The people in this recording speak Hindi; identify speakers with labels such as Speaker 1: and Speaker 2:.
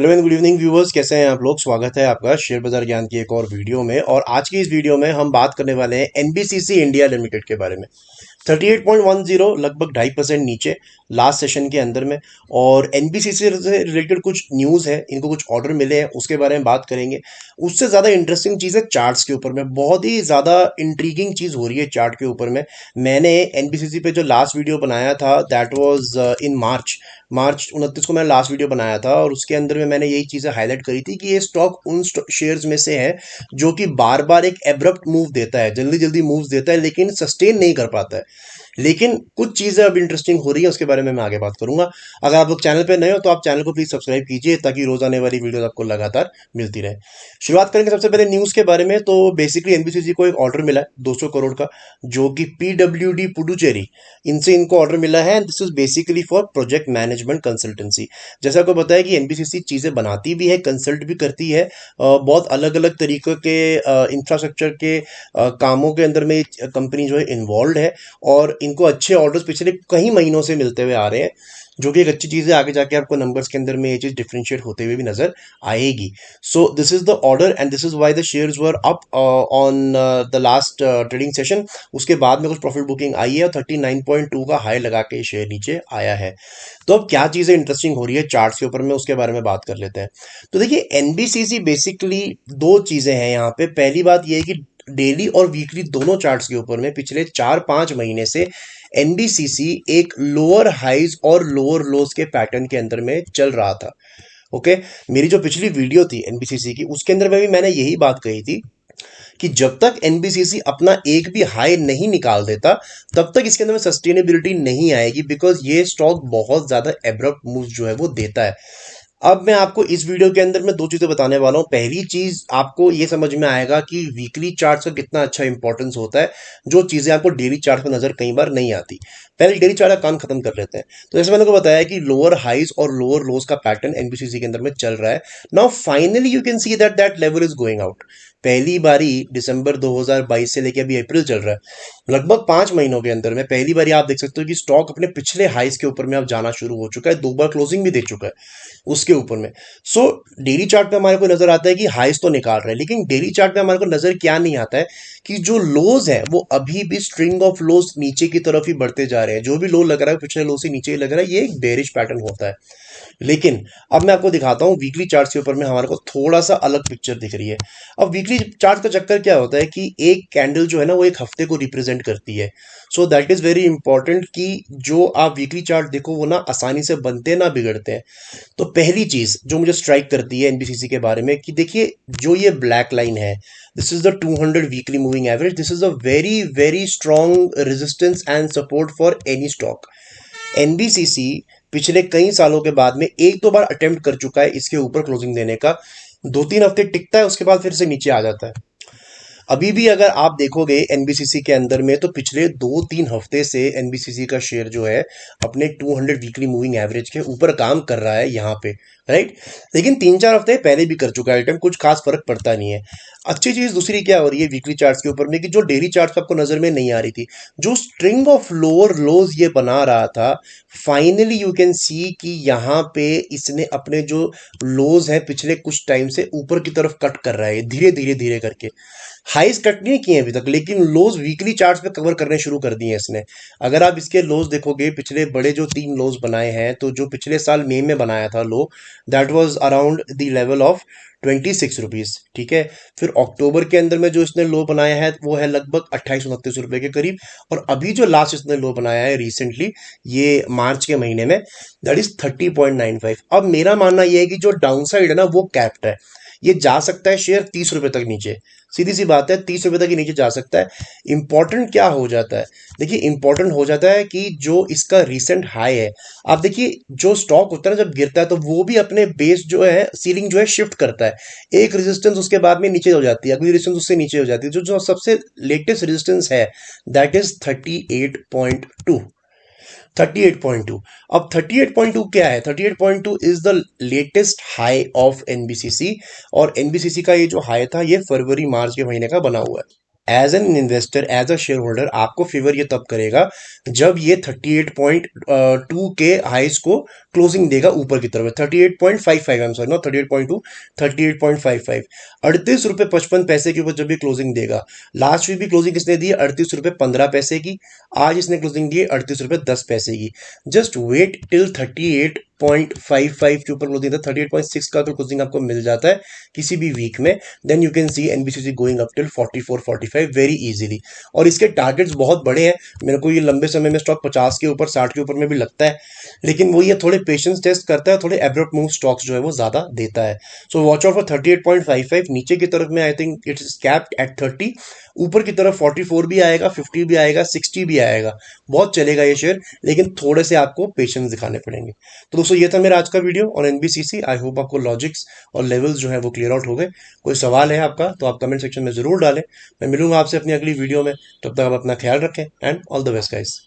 Speaker 1: Hello and good evening viewers, कैसे हैं आप लोग। स्वागत है आपका शेयर बाजार ज्ञान की एक और वीडियो में। और आज की इस वीडियो में हम बात करने वाले हैं एनबीसीसी इंडिया लिमिटेड के बारे में। 38.10 लगभग 2.5% नीचे लास्ट सेशन के अंदर में। और एनबीसीसी से रिलेटेड कुछ न्यूज़ है, इनको कुछ ऑर्डर मिले हैं, उसके बारे में बात करेंगे। उससे ज़्यादा इंटरेस्टिंग चीज़ है चार्ट्स के ऊपर में, बहुत ही ज़्यादा इंट्रीगिंग चीज़ हो रही है चार्ट के ऊपर में। मैंने एनबीसीसी पे जो लास्ट वीडियो बनाया था दैट वाज इन मार्च 29 को मैंने लास्ट वीडियो बनाया था, और उसके अंदर में मैंने यही चीज़ें हाईलाइट करी थी कि ये स्टॉक उन शेयर्स में से है जो कि बार बार एक एब्रप्ट मूव देता है, जल्दी जल्दी मूव्स देता है लेकिन सस्टेन नहीं कर पाता है। लेकिन कुछ चीज़ें अब इंटरेस्टिंग हो रही है, उसके बारे में मैं आगे बात करूंगा। अगर आप लोग चैनल पे नए हो तो आप चैनल को प्लीज़ सब्सक्राइब कीजिए ताकि रोज आने वाली वीडियोस आपको लगातार मिलती रहे। शुरुआत करेंगे सबसे पहले न्यूज़ के बारे में। तो बेसिकली एनबीसीसी को एक ऑर्डर मिला है 200 करोड़ का, जो कि पीडब्ल्यूडी पुडुचेरी, इनसे इनको ऑर्डर मिला है। This is basically for project management consultancy. जैसा आपको पता है कि एनबीसीसी चीज़ें बनाती भी है, कंसल्ट भी करती है। बहुत अलग अलग तरीके के इंफ्रास्ट्रक्चर के कामों के अंदर में कंपनी जो है इन्वॉल्व है, और इनको अच्छे ऑर्डर्स पिछले कई महीनों से मिलते हुए आ रहे हैं, जो कि एक अच्छी चीज़ है। आगे जाके आपको नंबर्स के अंदर में ये चीज़ डिफरेंशिएट होते हुए भी नजर आएगी। So this is the order and this is why the shares were up on the last trading session. उसके बाद में कुछ प्रॉफिट बुकिंग आई है और 39.2 का हाई लगा के शेयर नीचे आया है। तो अब क्या चीज़ें इंटरेस्टिंग हो रही है चार्ट्स के ऊपर में, उसके बारे में बात कर लेते हैं। तो देखिए, एनबीसीसी बेसिकली दो चीज़ें हैं यहाँ पे। पहली बात यह है कि डेली और वीकली दोनों चार्ट्स के ऊपर में पिछले 4-5 महीने से एनबीसीसी एक लोअर हाइज और लोअर लोज के पैटर्न के अंदर में चल रहा था। ओके, मेरी जो पिछली वीडियो थी एनबीसीसी की, उसके अंदर में भी मैंने यही बात कही थी कि जब तक एनबीसीसी अपना एक भी हाई नहीं निकाल देता तब तक इसके अंदर में सस्टेनेबिलिटी नहीं आएगी, बिकॉज ये स्टॉक बहुत ज्यादा एब्रप्ट मूव जो है वो देता है। अब मैं आपको इस वीडियो के अंदर में दो चीजें बताने वाला हूं। पहली चीज, आपको ये समझ में आएगा कि वीकली चार्ट्स का कितना अच्छा इंपॉर्टेंस होता है, जो चीजें आपको डेली चार्ट पर नजर कई बार नहीं आती। पहले डेली चार्ट का काम खत्म कर लेते हैं। तो जैसे मैंने को बताया कि लोअर हाइज और लोअर लोज का पैटर्न एनबीसीसी के अंदर में चल रहा है। Now finally you can see that that level is going out. पहली बारी दिसंबर 2022 से लेकर अभी अप्रैल चल रहा है, लगभग 5 महीनों के अंदर में पहली बारी आप देख सकते हो कि स्टॉक अपने पिछले हाइस के ऊपर में अब जाना शुरू हो चुका है। 2 बार क्लोजिंग भी दे चुका है उसके ऊपर में। सो डेली चार्ट पे हमारे को नजर आता है कि हाइस तो निकाल रहे हैं, लेकिन डेली चार्ट पे हमारे को नजर क्या नहीं आता है कि जो लोज है वो अभी भी स्ट्रिंग ऑफ लोज नीचे की तरफ ही बढ़ते जा रहे हैं। जो भी लो लग रहा है पिछले लो से नीचे ही लग रहा है, ये एक बेरिश पैटर्न होता है। लेकिन अब मैं आपको दिखाता हूँ वीकली चार्ट के ऊपर में हमारे को थोड़ा सा अलग पिक्चर दिख रही है। अब वीकली चार्ट का चक्कर क्या होता है कि एक कैंडल जो है ना वो एक हफ्ते को रिप्रेजेंट करती है। So that is very important कि जो आप वीकली चार्ट देखो वो ना आसानी से बनते ना बिगड़ते हैं। तो पहली चीज जो मुझे स्ट्राइक करती है एनबीसीसी के बारे में कि देखिए, जो ये ब्लैक लाइन है, this is the 200 weekly moving average. This is a very very strong resistance and support for any stock. NBCC पिछले कई सालों के बाद में एक दो बार अटेम्प्ट कर चुका है इसके ऊपर क्लोजिंग देने का। 2-3 हफ्ते टिकता है, उसके बाद फिर से नीचे आ जाता है। अभी भी अगर आप देखोगे एनबीसीसी के अंदर में, तो पिछले 2-3 हफ्ते से एनबीसीसी का शेयर जो है अपने 200 वीकली मूविंग एवरेज के ऊपर काम कर रहा है यहाँ पे, राइट। लेकिन 3-4 हफ्ते पहले भी कर चुका है आइटम, कुछ खास फर्क पड़ता नहीं है। अच्छी चीज दूसरी क्या हो रही है वीकली चार्ट्स के ऊपर में कि जो डेली चार्ट्स आपको नजर में नहीं आ रही थी, जो स्ट्रिंग ऑफ लोअर लोज ये बना रहा था, फाइनली यू कैन सी कि यहाँ पे इसने अपने जो लोज हैं पिछले कुछ टाइम से ऊपर की तरफ कट कर रहा है धीरे धीरे धीरे करके। हाइस कट नहीं किए अभी तक, लेकिन लोज वीकली चार्ट्स पे कवर करने शुरू कर दिए इसने। अगर आप इसके लोज देखोगे, पिछले बड़े जो 3 लोज बनाए हैं, तो जो पिछले साल मई में बनाया था लो, that was around the level of 26 rupees, ठीक है। फिर अक्टूबर के अंदर में जो इसने लो बनाया है वो है लगभग 28-29 रुपए के करीब। और अभी जो लास्ट इसने लो बनाया है रिसेंटली, ये मार्च के महीने में, दैट इज 30.95। अब मेरा मानना यह है कि जो डाउन साइड है ना वो कैप्ट है। ये जा सकता है शेयर 30 रुपए तक नीचे, सीधी सी बात है, 30 रुपए तक ही नीचे जा सकता है। इंपॉर्टेंट क्या हो जाता है, देखिए इंपॉर्टेंट हो जाता है कि जो इसका रिसेंट हाई है, आप देखिए जो स्टॉक होता है ना जब गिरता है तो वो भी अपने बेस जो है सीलिंग जो है शिफ्ट करता है। एक रेजिस्टेंस उसके बाद में नीचे हो जाती है, अगली रेजिस्टेंस उससे नीचे हो जाती है। जो जो सबसे लेटेस्ट रेजिस्टेंस है दैट इज 38.2। 38.2। अब 38.2 क्या है, 38.2 is the latest high of NBCC. और एनबीसीसी का ये जो हाई था ये फरवरी मार्च के महीने का बना हुआ है। As an investor, as a share holder आपको फेवर ये तब करेगा जब ये 38.2 के हाइस को क्लोजिंग देगा ऊपर की तरफ। 38.55, आई एम सॉरी, नॉट 38.2, 38.55, 38 रुपये 55 पैसे के ऊपर जब ये क्लोजिंग देगा। लास्ट वीक भी क्लोजिंग किसने दी है? 38 रुपये 15 पैसे की। आज इसने क्लोजिंग दी है 38 रुपये 10 पैसे की। जस्ट वेट टिल 38.55 के ऊपर क्लोजिंग था। 38.6 का अगर क्लोजिंग आपको मिल जाता है किसी भी वीक में, then you can see NBCC going up till 44-45 very easily. और इसके टारगेट्स बहुत बड़े हैं। मेरे को ये लंबे समय में स्टॉक 50 के ऊपर, 60 के ऊपर में भी लगता है, लेकिन वो ये थोड़े पेशेंस टेस्ट करता है, थोड़े एब्रप्ट मूव स्टॉक्स जो है वो ज्यादा देता है। So watch out for 38.55। नीचे की तरफ में I think it's capped at 30। ऊपर की तरफ 44 भी आएगा, 50 भी आएगा, 60 भी आएगा। बहुत चलेगा ये शेयर, लेकिन थोड़े से आपको पेशेंस दिखाने पड़ेंगे। तो दोस्तों ये था मेरा आज का video on NBCC. I hope आपको लॉजिक्स और लेवल्स जो है वो क्लियर आउट हो गए। कोई सवाल है आपका तो आप कमेंट सेक्शन में जरूर डालें। मैं मिलूंगा आपसे अपनी अगली वीडियो में। तब तक आप अपना ख्याल रखें and all the best guys.